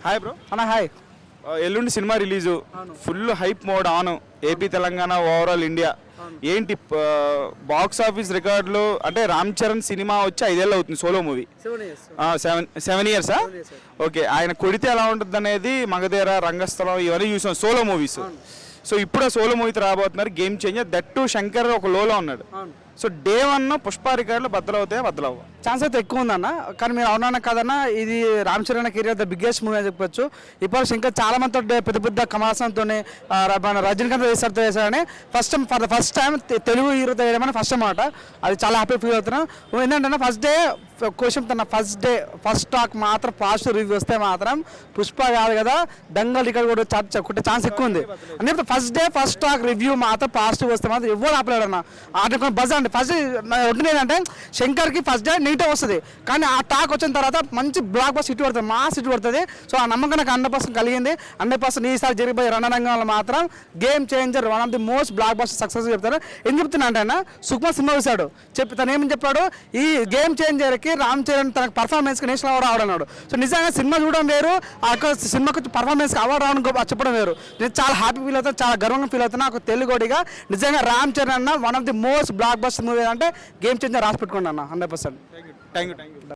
Hi bro. అన్న hi. ఎల్లుండి cinema release, full hype mode on. AP Telangana overall India ఏంటి box office రికార్డులు? అంటే రామ్ చరణ్ సినిమా వచ్చి 5 ఏళ్ళు అవుతుంది, సోలో మూవీ. 7 ఇయర్సా? ఓకే. ఆయన కొడితే ఎలా ఉంటుంది అనేది మగధీర, రంగస్థలం ఇవన్నీ చూసాం సోలో మూవీస్. సో ఇప్పుడు సోలో మూవీతో రాబోతున్నారు, game changer. That to Shankar ఒక లోలో ఉన్నాడు. సో డే 1 పుష్ప రికార్డులు బద్దలవుతాయా బద్దలవ్వ? ఛాన్స్ అయితే ఎక్కువ ఉందన్న. కానీ మీరు అవునన్నా కదన్నా, ఇది Ram Charan career the biggest movie అని చెప్పొచ్చు. ఇప్పుడు ఇంకా చాలా మందితో పెద్ద పెద్ద కమల్ హాసన్తో, మన రజనీకాంత్ వేసారితో వేసారని for the first time Telugu హీరోతో వేయడం ఫస్ట్ అన్నమాట. అది చాలా హ్యాపీ ఫీల్ అవుతున్నాం. ఏంటంటే ఫస్ట్ డే క్వశ్చన్ తన ఫస్ట్ టాక్ మాత్రం పాజిటివ్ రివ్యూ వస్తే మాత్రం పుష్ప కాదు కదా దంగల్ రికార్డ్ కూడా కొట్టే ఛాన్స్ ఎక్కువ ఉంది. అంటే first day first talk review మాత్రం పాజిటివ్ వస్తే మాత్రం ఎవరు ఆపలేడన్న. ఆట బజ్ అంటే ఫస్ట్ ఒట్టిన ఏంటంటే శంకర్కి ఫస్ట్ డే నెగిటివ్ వస్తుంది, కానీ ఆ టాక్ వచ్చిన తర్వాత మంచి బ్లాక్ బస్ హిట్ పడుతుంది, మాస్ హిట్ పడుతుంది. సో ఆ నమ్మకం నాకు 100% కలిగింది. 100% ఈసారి జరిగిపోయే రణరంగంలో మాత్రం game changer, one of the most block buster success చెప్తారు. ఏం చెప్తున్నా అంటే ఆయన సుకుమార్ సినిమా చూశాడు, తను ఏమని చెప్పాడు, ఈ గేమ్ చేంజర్కి రామ్ చరణ్ తన పర్ఫార్మెన్స్కి నేషనల్ అవార్డు ఆవడన్నాడు. సో నిజంగా సినిమా చూడడం వేరు, ఆ సినిమాకి పర్ఫార్మెన్స్కి అవార్డు రావడం చెప్పడం వేరు. నేను చాలా హ్యాపీ ఫీల్ అవుతాను, చాలా గర్వంగా ఫీల్ అవుతున్నా. ఒక తెలుగుడిగా నిజంగా రామ్ చరణ్ అన్న one of the most block buster movie అంటే గేమ్ చేంజర్ రాసి పెట్టుకోండి అన్న 100%. Thank you.